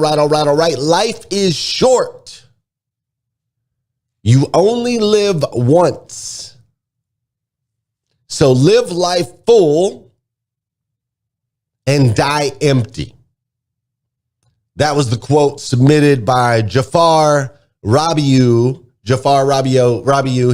All right. Life is short. You only live once. So live life full and die empty. That was the quote submitted by Jafar Rabiu.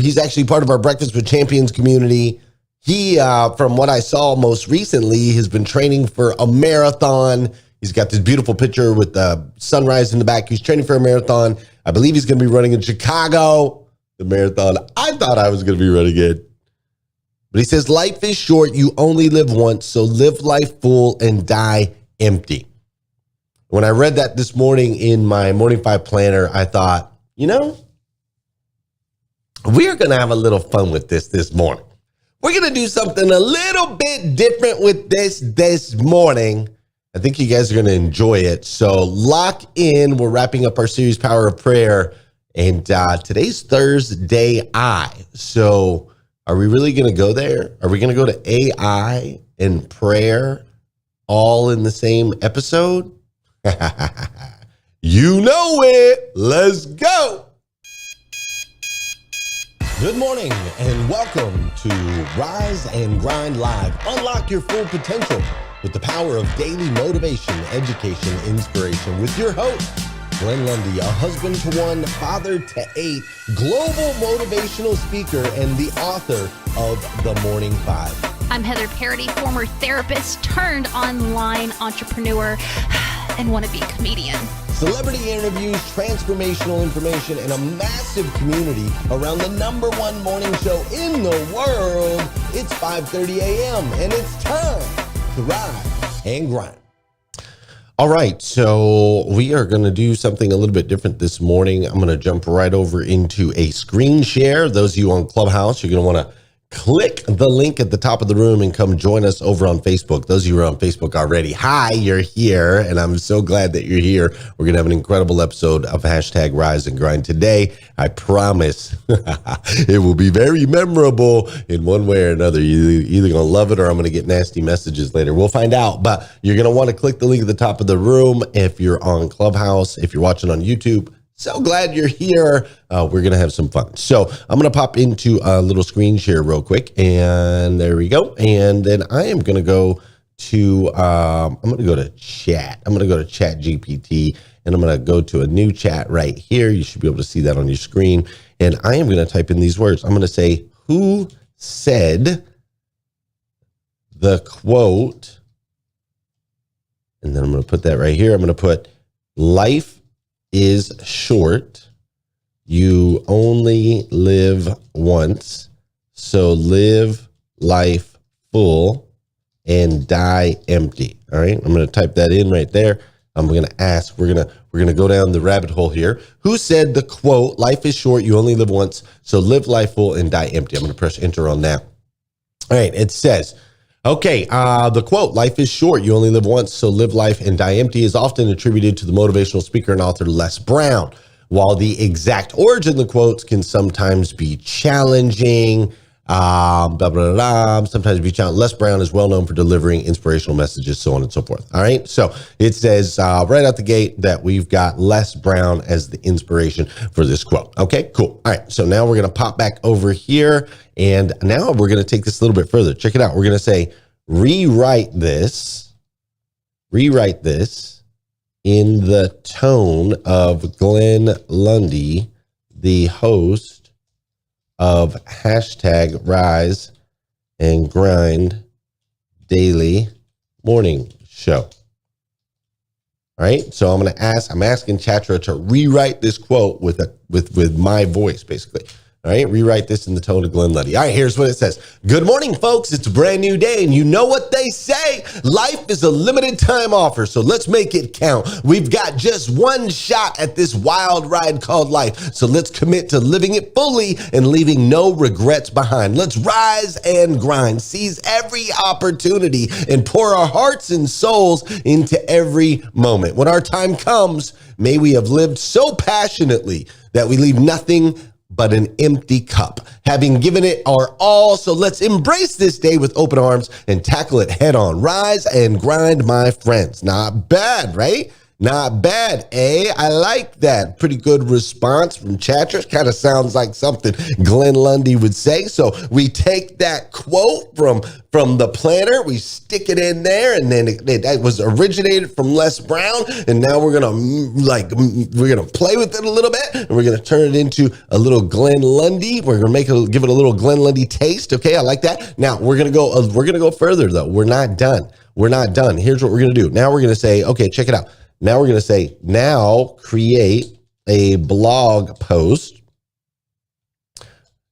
He's actually part of our Breakfast with Champions community. He, from what I saw most recently, has been training for a marathon. He's got this beautiful picture with the sunrise in the back. He's training for a marathon. I believe he's going to be running in Chicago, the marathon I thought I was going to be running it. But he says, life is short. You only live once. So live life full and die empty. When I read that this morning in my Morning 5 planner, I thought, we're going to have a little fun with this morning. We're going to do something a little bit different with this morning. I think you guys are going to enjoy it. So lock in. We're wrapping up our series, Power of Prayer. And today's Thursday. So are we really going to go there? Are we going to go to AI and prayer all in the same episode? You know it. Let's go. Good morning and welcome to Rise and Grind Live. Unlock your full potential with the power of daily motivation, education, inspiration with your host, Glenn Lundy, a husband to one, father to 8, global motivational speaker, and the author of The Morning 5. I'm Heather Parody, former therapist turned online entrepreneur and wannabe comedian. Celebrity interviews, transformational information, and a massive community around the #1 morning show in the world. It's 5:30 a.m. and it's time to rise and grind. All right, so we are going to do something a little bit different this morning. I'm going to jump right over into a screen share. Those of you on Clubhouse, you're going to want to click the link at the top of the room and come join us over on Facebook. Those of you who are on Facebook already, hi, you're here, and I'm so glad that you're here. We're going to have an incredible episode of hashtag Rise and Grind today. I promise it will be very memorable in one way or another. You're either going to love it or I'm going to get nasty messages later. We'll find out, but you're going to want to click the link at the top of the room if you're on Clubhouse, if you're watching on YouTube. So glad you're here. We're going to have some fun. So I'm going to pop into a little screen share real quick. And there we go. And then I am going to go to, I'm going to go to chat. I'm going to go to Chat GPT and I'm going to go to a new chat right here. You should be able to see that on your screen. And I am going to type in these words. I'm going to say, who said the quote? And then I'm going to put that right here. I'm going to put life is short. You only live once. So live life full and die empty. All right. I'm going to type that in right there. I'm going to ask, we're going to go down the rabbit hole here. Who said the quote, life is short, you only live once, so live life full and die empty? I'm going to press enter on that. All right. It says, okay, the quote, life is short, you only live once, so live life and die empty, is often attributed to the motivational speaker and author Les Brown. While the exact origin of the quotes can sometimes be challenging, sometimes be challenging. Les Brown is well known for delivering inspirational messages, so on and so forth. All right, so it says right out the gate that we've got Les Brown as the inspiration for this quote. Okay, cool. All right, so now we're going to pop back over here. And now we're going to take this a little bit further. Check it out. We're going to say, rewrite this in the tone of Glenn Lundy, the host of hashtag Rise and Grind Daily Morning Show. All right. So I'm asking Chatra to rewrite this quote with my voice, basically. All right, rewrite this in the tone of Glenn Lundy. All right, here's what it says. Good morning, folks. It's a brand new day, and you know what they say. Life is a limited time offer, so let's make it count. We've got just one shot at this wild ride called life, so let's commit to living it fully and leaving no regrets behind. Let's rise and grind, seize every opportunity, and pour our hearts and souls into every moment. When our time comes, may we have lived so passionately that we leave nothing but an empty cup, having given it our all. So let's embrace this day with open arms and tackle it head on. Rise and grind, my friends. Not bad, right? Not bad, eh? I like that. Pretty good response from chatters. Kind of sounds like something Glenn Lundy would say. So we take that quote from the planner, we stick it in there, and then it was originated from Les Brown, and now we're gonna play with it a little bit, and we're gonna turn it into a little Glenn Lundy. We're gonna give it a little Glenn Lundy taste. Okay, I like that. Now we're gonna go further though. We're not done. Here's what we're gonna do. Now we're gonna say, okay, check it out. Now we're going to say, now create a blog post.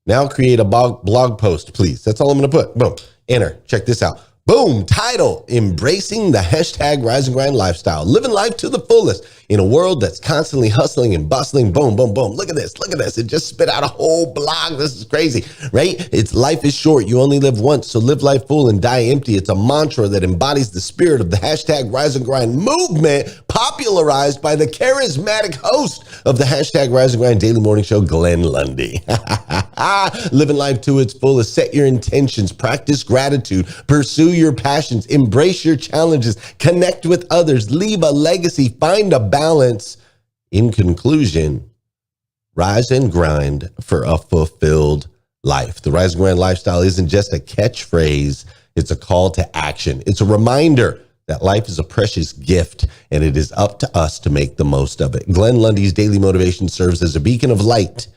Now create a blog post, please. That's all I'm going to put. Boom. Enter. Check this out. Boom. Title, embracing the hashtag rise and grind lifestyle. Living life to the fullest in a world that's constantly hustling and bustling. Boom, boom, boom. Look at this. It just spit out a whole blog. This is crazy, right? It's life is short. You only live once. So live life full and die empty. It's a mantra that embodies the spirit of the hashtag rise and grind movement, popularized by the charismatic host of the hashtag rise and grind daily morning show, Glenn Lundy. Living life to its fullest. Set your intentions, practice gratitude, pursue your passions, embrace your challenges, connect with others, leave a legacy, find a balance. In conclusion, rise and grind for a fulfilled life. The rise and grind lifestyle isn't just a catchphrase, it's a call to action. It's a reminder that life is a precious gift and it is up to us to make the most of it. Glenn Lundy's daily motivation serves as a beacon of light,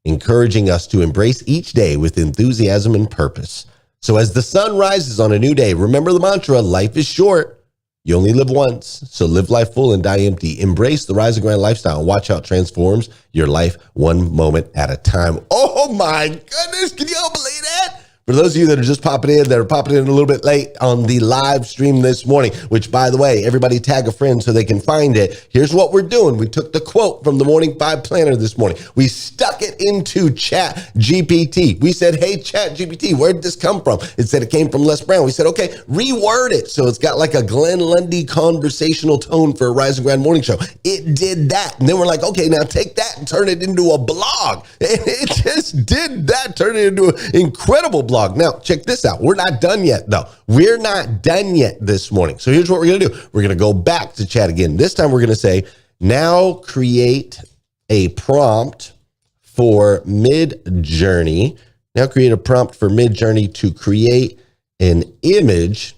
encouraging us to embrace each day with enthusiasm and purpose. So as the sun rises on a new day, remember the mantra, life is short. You only live once, so live life full and die empty. Embrace the rise and grind lifestyle and watch how it transforms your life one moment at a time. Oh my goodness, can you all believe that? For those of you that are just popping in a little bit late on the live stream this morning, which, by the way, everybody tag a friend so they can find it. Here's what we're doing. We took the quote from the Morning 5 Planner this morning. We stuck it into Chat GPT. We said, hey, Chat GPT, where did this come from? It said it came from Les Brown. We said, okay, reword it. So it's got like a Glenn Lundy conversational tone for a Rise and Grind morning show. It did that. And then we're like, okay, now take that and turn it into a blog. And it just did that, turn it into an incredible blog. Now, check this out. We're not done yet, though. We're not done yet this morning. So here's what we're going to do. We're going to go back to chat again. This time we're going to say, now create a prompt for Mid-Journey. Now create a prompt for Mid-Journey to create an image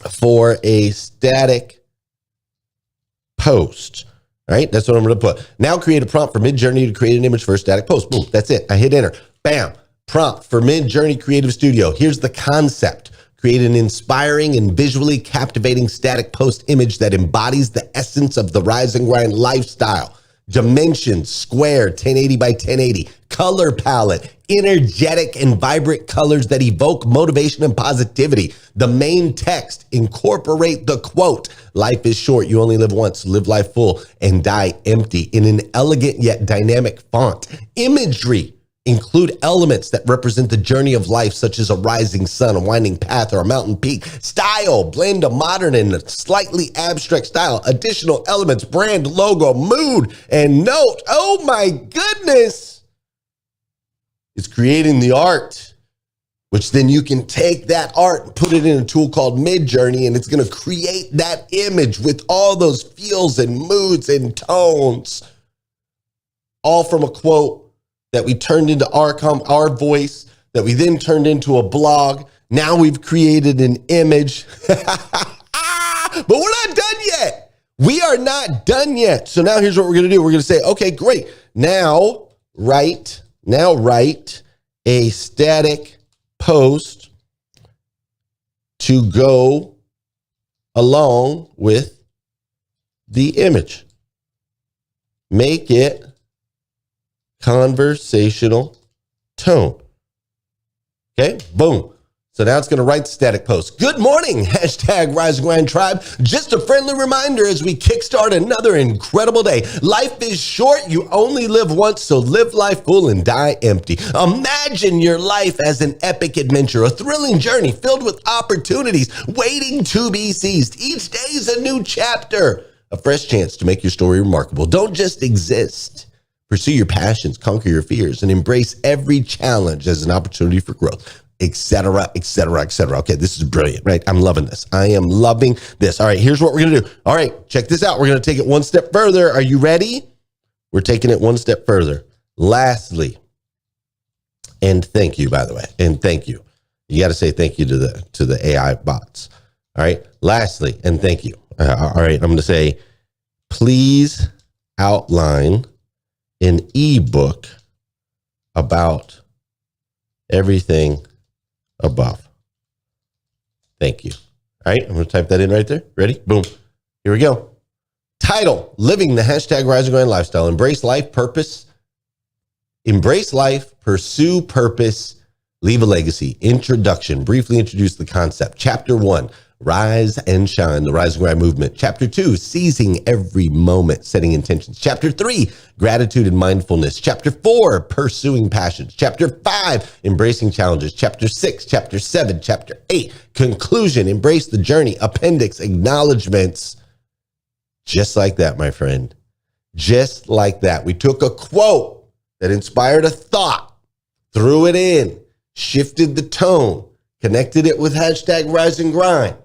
for a static post. All right, that's what I'm going to put. Now create a prompt for Mid-Journey to create an image for a static post. Boom, that's it. I hit enter. Bam. Prompt for Mid-Journey Creative Studio. Here's the concept. Create an inspiring and visually captivating static post image that embodies the essence of the rise and grind lifestyle. Dimensions, square, 1080 by 1080. Color palette, energetic and vibrant colors that evoke motivation and positivity. The main text, incorporate the quote, life is short, you only live once, live life full and die empty, in an elegant yet dynamic font. Imagery, include elements that represent the journey of life, such as a rising sun, a winding path, or a mountain peak. Style, blend a modern and a slightly abstract style. Additional elements, brand, logo, mood, and note. Oh my goodness. It's creating the art, which then you can take that art and put it in a tool called Mid-Journey, and it's going to create that image with all those feels and moods and tones, all from a quote that we turned into our voice, that we then turned into a blog. Now we've created an image. But we're not done yet. We are not done yet. So now here's what we're going to do. We're going to say, okay, great. Now write a static post to go along with the image. Make it conversational tone. Okay, boom. So now it's going to write the static post. Good morning, hashtag Rise and Grind Tribe. Just a friendly reminder as we kickstart another incredible day. Life is short. You only live once, so live life full and die empty. Imagine your life as an epic adventure, a thrilling journey filled with opportunities waiting to be seized. Each day is a new chapter, a fresh chance to make your story remarkable. Don't just exist. Pursue your passions, conquer your fears, and embrace every challenge as an opportunity for growth. et cetera, et cetera, et cetera. Okay, this is brilliant, right? I'm loving this. I am loving this. All right, here's what we're going to do. All right, check this out. We're going to take it one step further. Are you ready? We're taking it one step further. Lastly, and thank you, by the way, and thank you. You got to say thank you to the AI bots. All right, lastly, and thank you. All right, I'm going to say, please outline an ebook about everything above. Thank you. All right, I'm going to type that in right there. Ready? Boom. Here we go. Title, Living the #Rise and Grind Lifestyle. Embrace life, pursue purpose, leave a legacy. Introduction, briefly introduce the concept. Chapter 1, Rise and Shine, the Rise and Grind movement. Chapter 2, Seizing Every Moment, setting intentions. Chapter 3, Gratitude and Mindfulness. Chapter 4, Pursuing Passions. Chapter 5, Embracing Challenges. Chapter 6, Chapter 7, Chapter 8, Conclusion, Embrace the Journey. Appendix, Acknowledgements. Just like that, my friend. Just like that. We took a quote that inspired a thought, threw it in, shifted the tone, connected it with #Rise and Grind,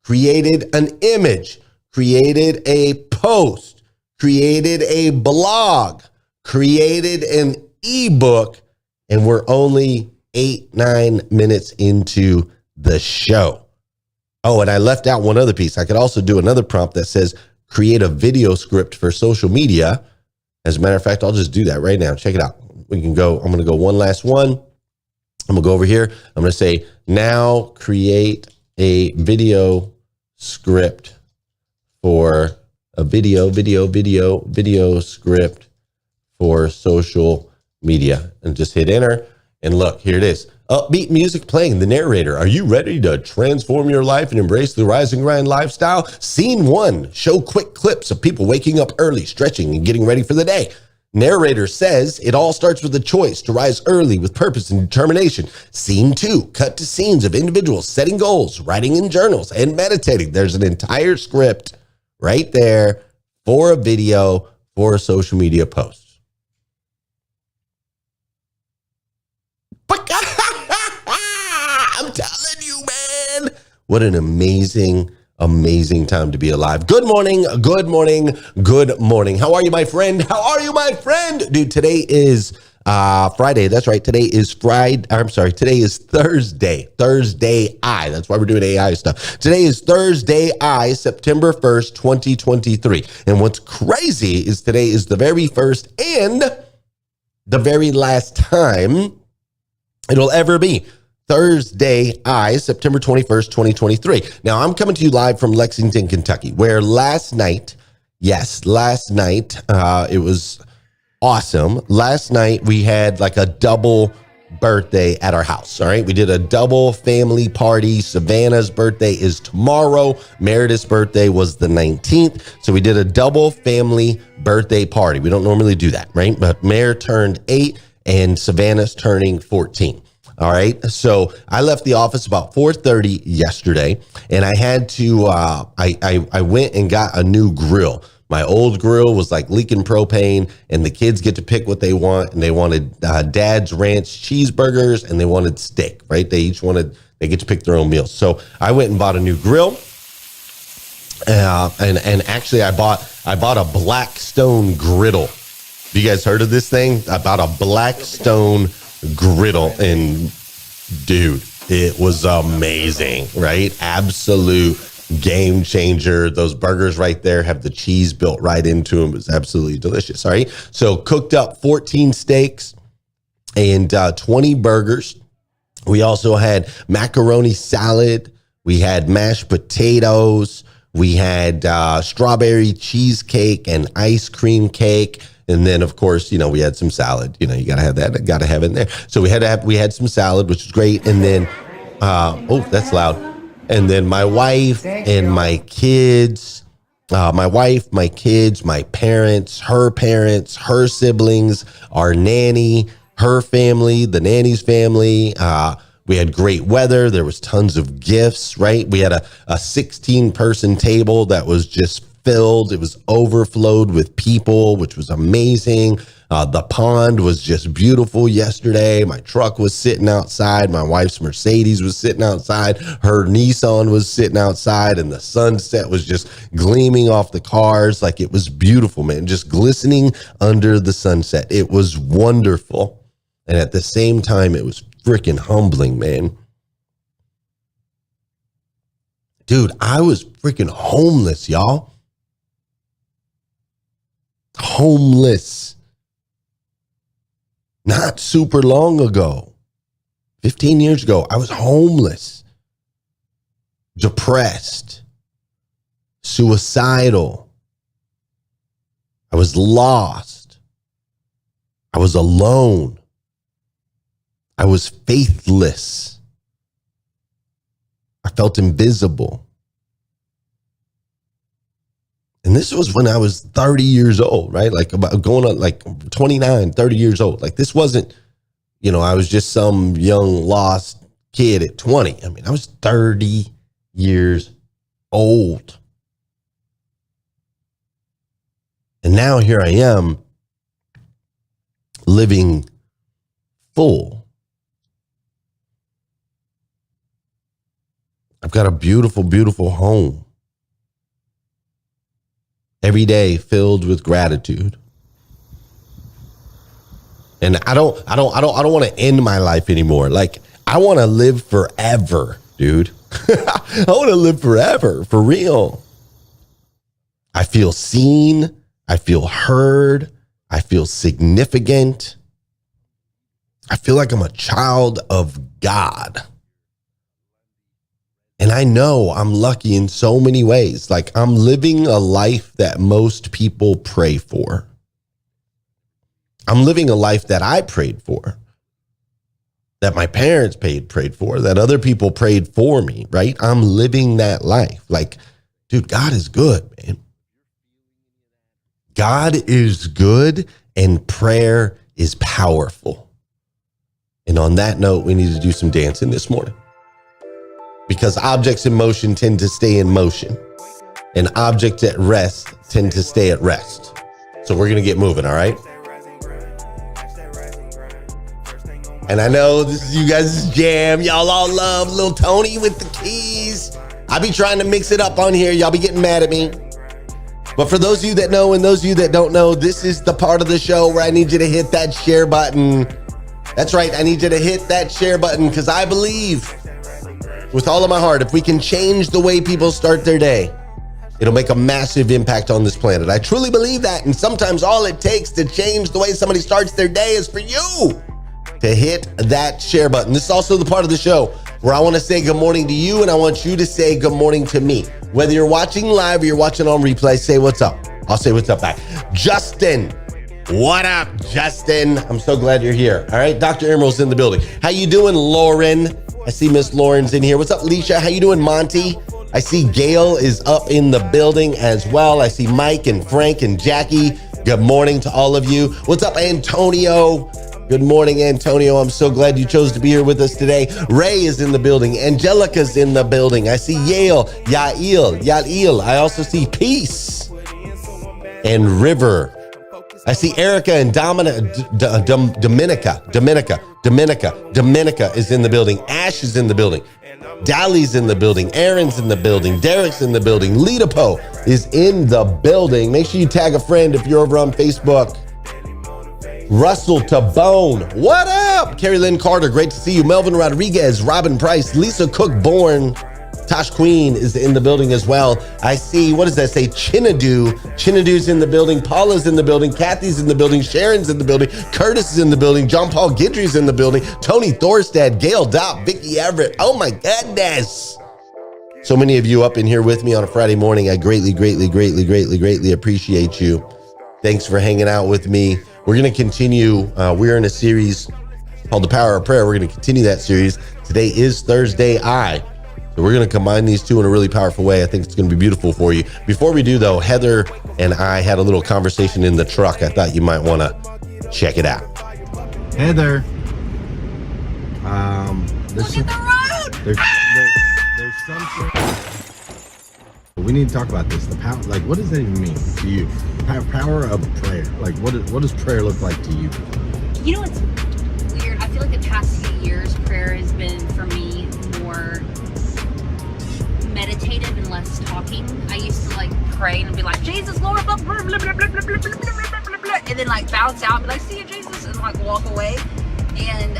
created an image, created a post, created a blog, created an ebook, and we're only 8-9 minutes into the show. Oh, and I left out one other piece. I could also do another prompt that says, create a video script for social media. As a matter of fact, I'll just do that right now. Check it out. We can go, I'm going to go one last one. I'm going to go over here. I'm going to say, now create a video script for a video script for social media, and just hit enter. And look, here it is. Upbeat music playing, the narrator. Are you ready to transform your life and embrace the Rise and Grind lifestyle? Scene 1, show quick clips of people waking up early, stretching, and getting ready for the day. Narrator says it all starts with a choice to rise early with purpose and determination. Scene 2, cut to scenes of individuals setting goals, writing in journals, and meditating. There's an entire script right there for a video, for a social media post. I'm telling you, man, what an amazing time to be alive. Good morning. How are you, my friend? Dude, today is Friday. That's right. Today is today is Thursday. Thursday-i. That's why we're doing AI stuff. Today is Thursday-i, September 1st, 2023. And what's crazy is today is the very first and the very last time it'll ever be Thursday-i, September 21st, 2023. Now, I'm coming to you live from Lexington, Kentucky, where last night, it was awesome. Last night, we had like a double birthday at our house, all right? We did a double family party. Savannah's birthday is tomorrow. Meredith's birthday was the 19th. So we did a double family birthday party. We don't normally do that, right? But Mare turned 8 and Savannah's turning 14. All right. So I left the office about 4:30 yesterday, and I had to, I went and got a new grill. My old grill was like leaking propane, and the kids get to pick what they want. And they wanted Dad's Ranch cheeseburgers, and they wanted steak, right? They get to pick their own meals. So I went and bought a new grill. And actually I bought a Blackstone griddle. Have you guys heard of this thing? I bought a Blackstone griddle, and dude, it was amazing, right? Absolute game changer. Those burgers right there have the cheese built right into them. It was absolutely delicious. All right. So cooked up 14 steaks and 20 burgers. We also had macaroni salad. We had mashed potatoes. We had strawberry cheesecake and ice cream cake. And then, of course, we had some salad. You got to have that. Got to have it in there. So we had some salad, which was great. And then, that's loud. And then my wife and my kids, my parents, her siblings, our nanny, her family, the nanny's family. We had great weather. There was tons of gifts, right? We had a 16-person table that was just filled. It was overflowed with people, which was amazing. The pond was just beautiful yesterday. My truck was sitting outside. My wife's Mercedes was sitting outside. Her Nissan was sitting outside, and the sunset was just gleaming off the cars. Like, it was beautiful, man, just glistening under the sunset. It was wonderful. And at the same time, it was freaking humbling, man. Dude, I was freaking homeless, y'all. Homeless. Not super long ago, 15 years ago, I was homeless, depressed, suicidal. I was lost. I was alone. I was faithless. I felt invisible. And this was when I was 30 years old, right? Like, about going on like 29, 30 years old. Like, this wasn't, I was just some young lost kid at 20. I mean, I was 30 years old. And now here I am living full. I've got a beautiful, beautiful home. Every day filled with gratitude. And I don't want to end my life anymore. Like, I want to live forever, dude. I want to live forever, for real. I feel seen. I feel heard. I feel significant. I feel like I'm a child of God. And I know I'm lucky in so many ways. Like, I'm living a life that most people pray for. I'm living a life that I prayed for, that my parents prayed for, that other people prayed for me, right? I'm living that life. Like, dude, God is good, man. God is good, and prayer is powerful. And on that note, we need to do some dancing this morning. Because objects in motion tend to stay in motion, and objects at rest tend to stay at rest. So we're going to get moving, all right? And I know this is you guys' jam. Y'all all love Lil Tony with the keys. I be trying to mix it up on here. Y'all be getting mad at me. But for those of you that know and those of you that don't know, this is the part of the show where I need you to hit that share button. That's right. I need you to hit that share button, because I believe with all of my heart, if we can change the way people start their day, it'll make a massive impact on this planet. I truly believe that. And sometimes all it takes to change the way somebody starts their day is for you to hit that share button. This is also the part of the show where I want to say good morning to you, and I want you to say good morning to me. Whether you're watching live or you're watching on replay, say what's up. I'll say what's up back. Justin. What up, Justin? I'm so glad you're here. All right, Dr. Emerald's in the building. How you doing, Lauren? I see Miss Lauren's in here. What's up, Leisha? How you doing, Monty? I see Gail is up in the building as well. I see Mike and Frank and Jackie. Good morning to all of you. What's up, Antonio? Good morning, Antonio. I'm so glad you chose to be here with us today. Ray is in the building. Angelica's in the building. I see Yael. I also see Peace and River. I see Erica and Dominica is in the building. Ash is in the building. Dally's in the building. Aaron's in the building. Derek's in the building. Lita Poe is in the building. Make sure you tag a friend if you're over on Facebook. Russell Tabone, what up? Carrie Lynn Carter, great to see you. Melvin Rodriguez, Robin Price, Lisa Cook Bourne, Tosh Queen is in the building as well. I see, what does that say? Chinadu. Chinadu's in the building. Paula's in the building. Kathy's in the building. Sharon's in the building. Curtis is in the building. John Paul Guidry's in the building. Tony Thorstad, Gail Dopp, Vicky Everett. Oh my goodness. So many of you up in here with me on a Friday morning. I greatly appreciate you. Thanks for hanging out with me. We're going to continue. We're in a series called The Power of Prayer. We're going to continue that series. Today is Thursday-i. So we're going to combine these two in a really powerful way. I think it's going to be beautiful for you. Before we do, though, Heather and I had a little conversation in the truck. I thought you might want to check it out. Heather. Look at the road. There's something. we need to talk about this. The power, like, what does that even mean to you? Power of prayer. Like, what does prayer look like to you? You know, it's weird. I feel like the past few years, prayer has been, for me, more meditative and less talking. I used to, like, pray and be like, Jesus, Lord, blah, blah, blah, blah, blah, blah, blah, blah, blah, blah, and then, like, bounce out and be like, see you, Jesus, and, like, walk away. And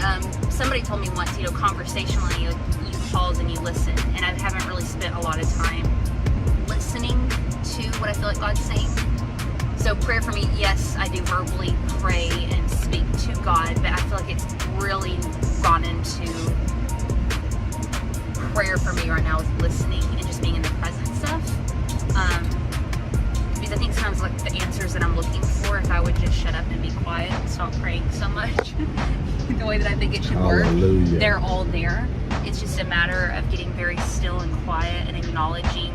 somebody told me once, you know, conversationally, you pause and you listen. And I haven't really spent a lot of time listening to what I feel like God's saying. So prayer for me, yes, I do verbally pray and speak to God, but I feel like it's really gone into prayer for me right now is listening and just being in the present stuff. Because I think sometimes like the answers that I'm looking for, if I would just shut up and be quiet and stop praying so much the way that I think it should work, they're all there. It's just a matter of getting very still and quiet and acknowledging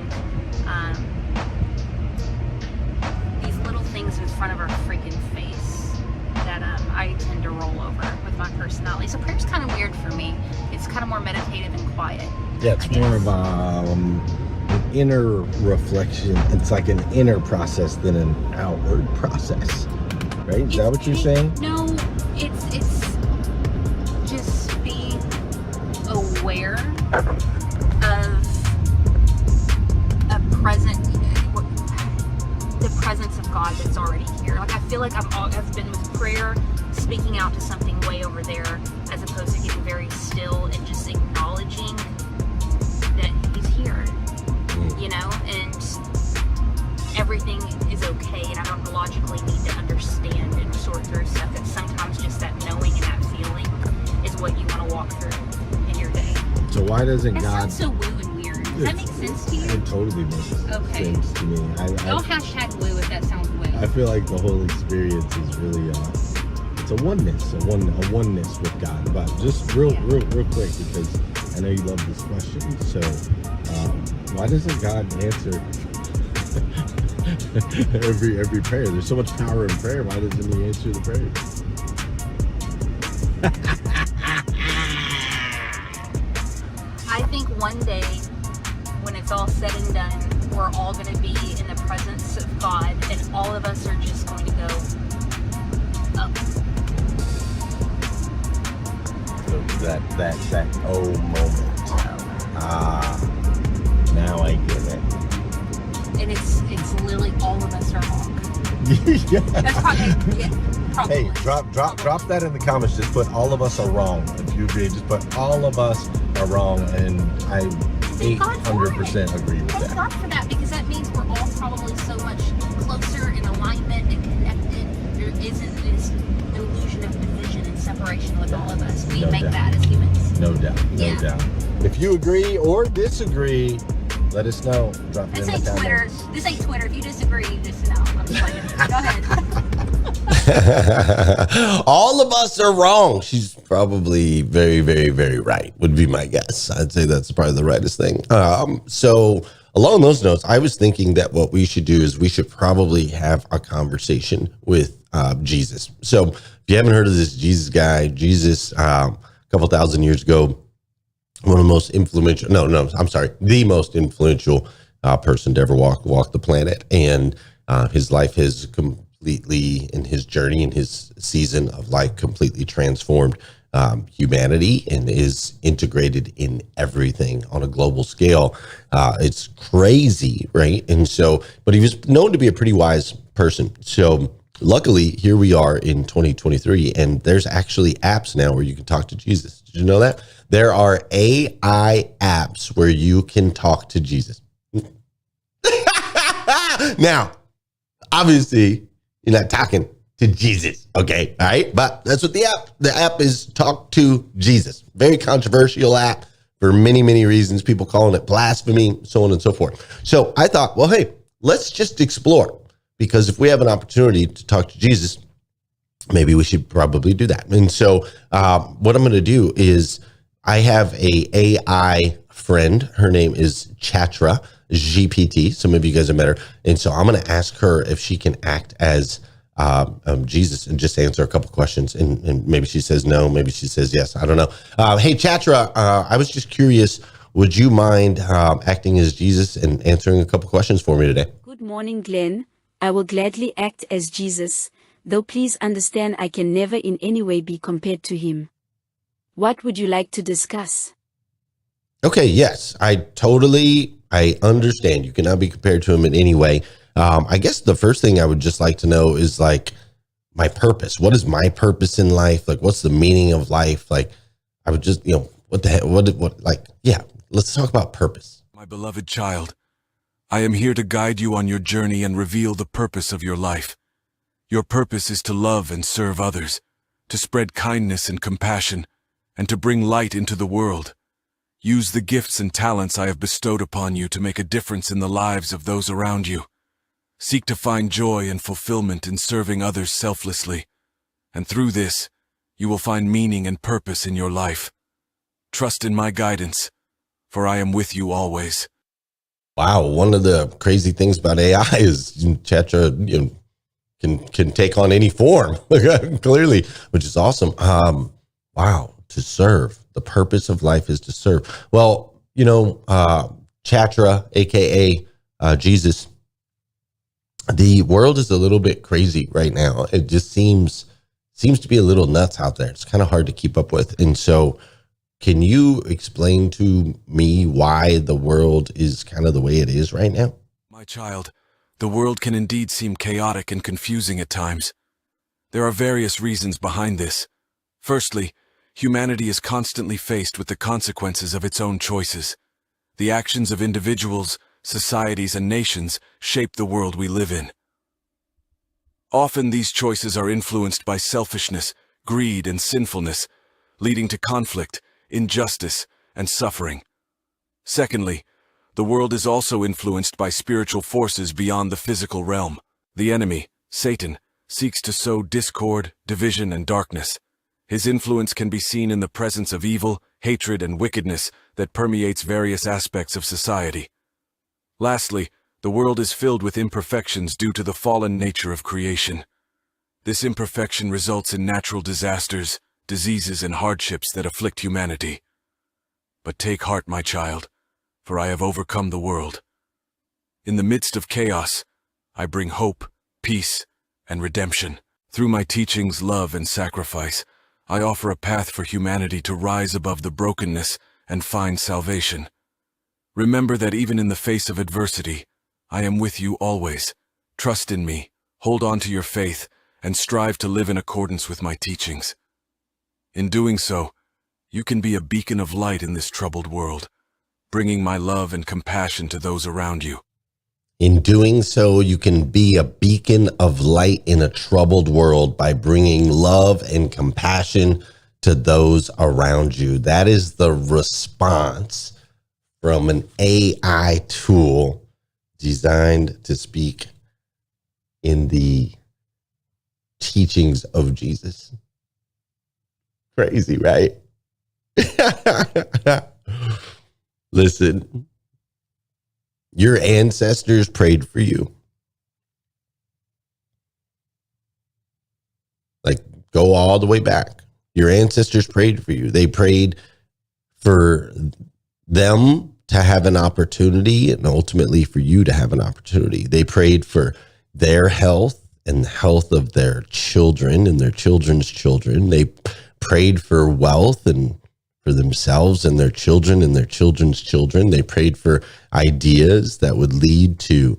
these little things in front of our freaking face that I tend to roll over with my personality. So prayer's kind of weird for me. It's kind of more meditative and quiet. Yeah, it's more of an inner reflection. It's like an inner process than an outward process, right? Is that what you're saying? No, it's just being aware of the presence of God that's already here. Like I feel like I've been with prayer speaking out to something way over there, as opposed to getting very still and just acknowledging that He's here, you know, and everything is okay, and I don't logically need to understand and sort through stuff. It's sometimes just that knowing and that feeling is what you want to walk through in your day. So why doesn't That God... sounds so woo and weird. Does that make sense to you? It totally makes sense to me. Y'all hashtag woo if that sounds woo. I feel like the whole experience is really it's a oneness with God. But just real quick, because I know you love this question. So why doesn't God answer every prayer? There's so much power in prayer. Why doesn't He answer the prayers? I think one day, when it's all said and done, we're all going to be in the presence of God, and all of us are just going to go up. So that moment. Now I get it. And it's literally all of us are wrong. Yeah. That's probably. Hey, drop that in the comments. Just put all of us are wrong. If you agree, just put all of us are wrong, and I 800% agree with Thank that. God for that, because that means we're all probably so much closer in alignment and connected. There isn't this illusion of division and separation with all of us. We make that as humans. No doubt. If you agree or disagree, let us know. Drop it in the comments. This ain't Twitter. If you disagree, just know. I'm just playing. Go ahead. All of us are wrong. She's probably very, very, very right, would be my guess. I'd say that's probably the rightest thing. So along those notes, I was thinking that what we should do is we should probably have a conversation with Jesus. So if you haven't heard of this Jesus guy, Jesus, a couple thousand years ago, one of the most influential, the most influential person to ever walk the planet. And his life has completely, in his journey, in his season of life, completely transformed humanity and is integrated in everything on a global scale. It's crazy, right? And so, but he was known to be a pretty wise person. So luckily, here we are in 2023, and there's actually apps now where you can talk to Jesus. Did you know that? There are AI apps where you can talk to Jesus. Now, obviously, you're not talking to Jesus, okay? All right? But that's what the app is, Talk to Jesus. Very controversial app for many, many reasons. People calling it blasphemy, so on and so forth. So I thought, well, hey, let's just explore. Because if we have an opportunity to talk to Jesus, maybe we should probably do that. And so what I'm going to do is I have a AI friend. Her name is Chatra GPT. Some of you guys have met her. And so I'm going to ask her if she can act as Jesus and just answer a couple questions. And maybe she says no, maybe she says yes. I don't know. Hey, Chatra, I was just curious, would you mind acting as Jesus and answering a couple questions for me today? Good morning, Glenn. I will gladly act as Jesus, though please understand I can never in any way be compared to him. What would you like to discuss? Okay, yes, I understand. You cannot be compared to him in any way. I guess the first thing I would just like to know is like my purpose. What is my purpose in life? Like, what's the meaning of life? Like, I would just, what the heck, let's talk about purpose. My beloved child, I am here to guide you on your journey and reveal the purpose of your life. Your purpose is to love and serve others, to spread kindness and compassion, and to bring light into the world. Use the gifts and talents I have bestowed upon you to make a difference in the lives of those around you. Seek to find joy and fulfillment in serving others selflessly, and through this, you will find meaning and purpose in your life. Trust in my guidance, for I am with you always. Wow, one of the crazy things about AI is Chatra can take on any form, clearly, which is awesome. Wow, to serve. The purpose of life is to serve. Well, Chatra, aka Jesus. The world is a little bit crazy right now. It just seems to be a little nuts out there. It's kind of hard to keep up with. And so can you explain to me why the world is kind of the way it is right now? My child, the world can indeed seem chaotic and confusing at times. There are various reasons behind this. Firstly, humanity is constantly faced with the consequences of its own choices. The actions of individuals, societies, and nations shape the world we live in. Often these choices are influenced by selfishness, greed, and sinfulness, leading to conflict, injustice, and suffering. Secondly, the world is also influenced by spiritual forces beyond the physical realm. The enemy, Satan, seeks to sow discord, division, and darkness. His influence can be seen in the presence of evil, hatred, and wickedness that permeates various aspects of society. Lastly, the world is filled with imperfections due to the fallen nature of creation. This imperfection results in natural disasters, diseases, and hardships that afflict humanity. But take heart, my child, for I have overcome the world. In the midst of chaos, I bring hope, peace, and redemption. Through my teachings, love, and sacrifice, I offer a path for humanity to rise above the brokenness and find salvation. Remember that even in the face of adversity, I am with you always. Trust in me, hold on to your faith, and strive to live in accordance with my teachings. In doing so, you can be a beacon of light in this troubled world, bringing my love and compassion to those around you. In doing so, you can be a beacon of light in a troubled world by bringing love and compassion to those around you. That is the response from an AI tool designed to speak in the teachings of Jesus. Crazy, right? Listen, your ancestors prayed for you. Like, go all the way back. Your ancestors prayed for you. They prayed for them to have an opportunity and ultimately for you to have an opportunity. They prayed for their health and the health of their children and their children's children. They prayed for wealth and for themselves and their children and their children's children. They prayed for ideas that would lead to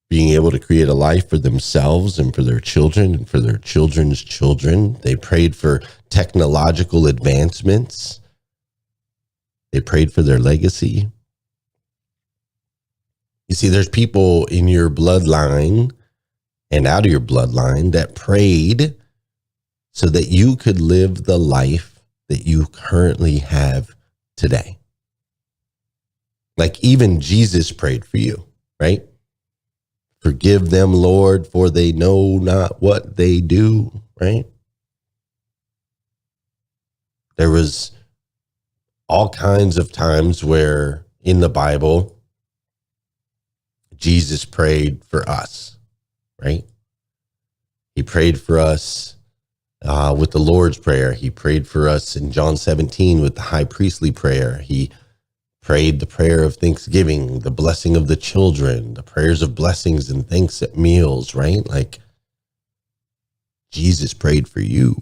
being able to create a life for themselves and for their children and for their children's children. They prayed for technological advancements. They prayed for their legacy. You see, there's people in your bloodline and out of your bloodline that prayed so that you could live the life that you currently have today. Like even Jesus prayed for you, right? Forgive them, Lord, for they know not what they do, right? There was all kinds of times where in the Bible, Jesus prayed for us, right? He prayed for us with the Lord's Prayer. He prayed for us in John 17 with the high priestly prayer. He prayed the prayer of thanksgiving, the blessing of the children, the prayers of blessings and thanks at meals, right? Like Jesus prayed for you.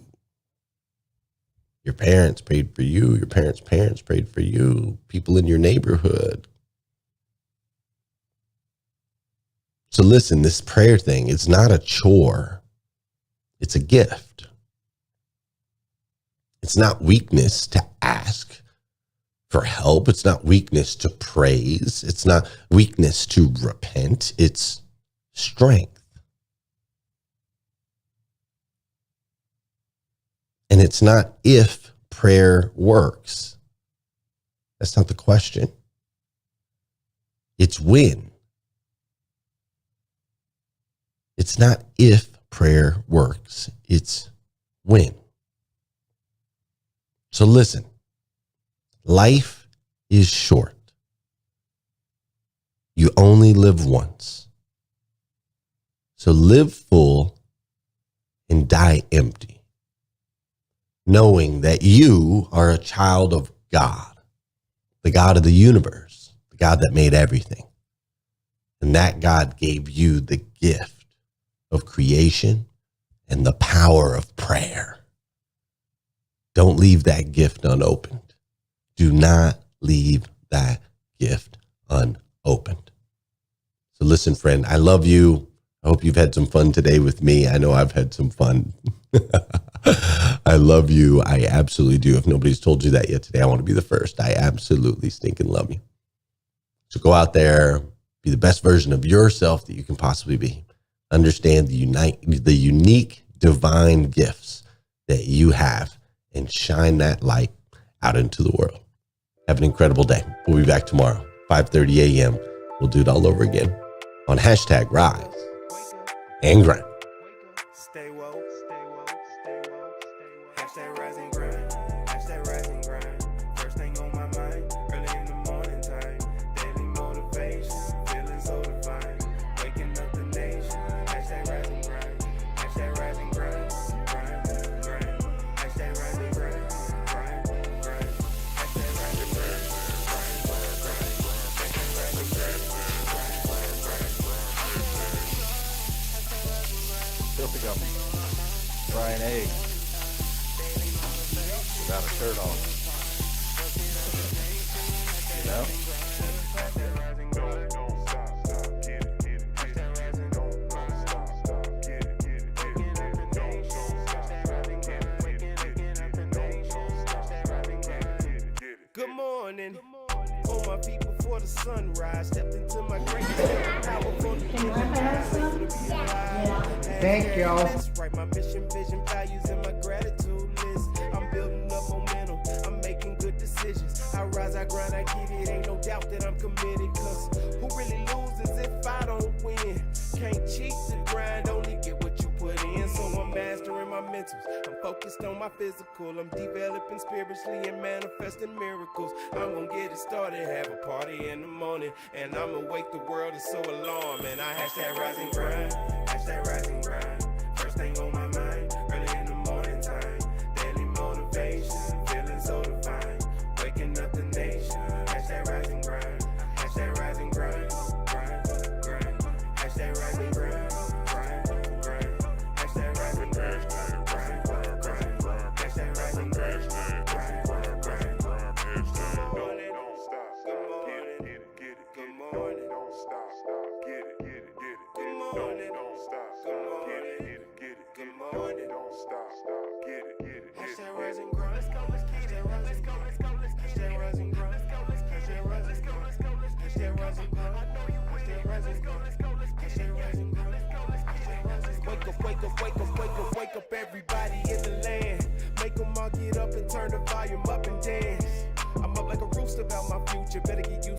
Your parents prayed for you. Your parents' parents prayed for you. People in your neighborhood. So listen, this prayer thing, it's not a chore. It's a gift. It's not weakness to ask for help. It's not weakness to praise. It's not weakness to repent. It's strength. And it's not if prayer works. That's not the question. It's when. It's not if prayer works. It's when. So listen, life is short. You only live once. So live full and die empty, knowing that you are a child of God, the God of the universe, the God that made everything. And that God gave you the gift of creation and the power of prayer. Don't leave that gift unopened. Do not leave that gift unopened. So listen, friend, I love you. I hope you've had some fun today with me. I know I've had some fun. I love you. I absolutely do. If nobody's told you that yet today, I want to be the first. I absolutely stinking love you. So go out there, be the best version of yourself that you can possibly be. Understand the unique divine gifts that you have and shine that light out into the world. Have an incredible day. We'll be back tomorrow, 5:30 a.m. We'll do it all over again on hashtag Rise and Grind. Stay woke, stay woke, stay woke, stay woke. Hashtag rise and grind, hashtag rise and grind. First thing on my mind, early in the morning time. Daily motivation, feeling so divine. Waking up the nation, hashtag rise and grind. Hashtag rise and grind, grind, grind. Hashtag rise and grind, grind, grind. Hashtag rise and grind, grind, grind. Hashtag rise and grind, grind, grind. Filthy gum. Frying eggs without a shirt on. You know? Good morning. On my feet before the sunrise. Stepped into my greatest powerful. Thank y'all. Write my mission, vision, values, and my gratitude list. I'm building up momentum. I'm making good decisions. I rise, I grind, I get it. Ain't no doubt that I'm committed. Cause who really loses if I don't win? Can't cheat the grind, only get what you put in. So I'm mastering my mentals. I'm focused on my physical. I'm developing spiritually and manifesting miracles. I'm gonna get it started, have a party in the morning, and I'ma wake the world is so alarming. I hashtag rise and grind, hashtag rise and grind. First thing on my mind, early in the morning time. Daily motivation, feeling so divine. Waking up the nation, hashtag rise and grind. Hashtag rise and grind, grind, grind. Hashtag rise and grind, grind, grind. Hashtag rise and grind, grind, grind. Hashtag rise and grind, grind, grind. Good morning, don't stop, get it, good morning, don't stop, get it, good morning, don't stop, get it, good morning, don't stop, get it, hashtag rise and grind, hashtag rise and grind, hashtag rise and grind, hashtag rise and grind, hashtag rise and grind, hashtag rise and grind, hashtag rise and grind, hashtag rise and grind. Wake up, wake up, wake up, wake up, wake up, everybody in the land. Make them all get up and turn the volume up and dance. I'm up like a rooster about my future, better get used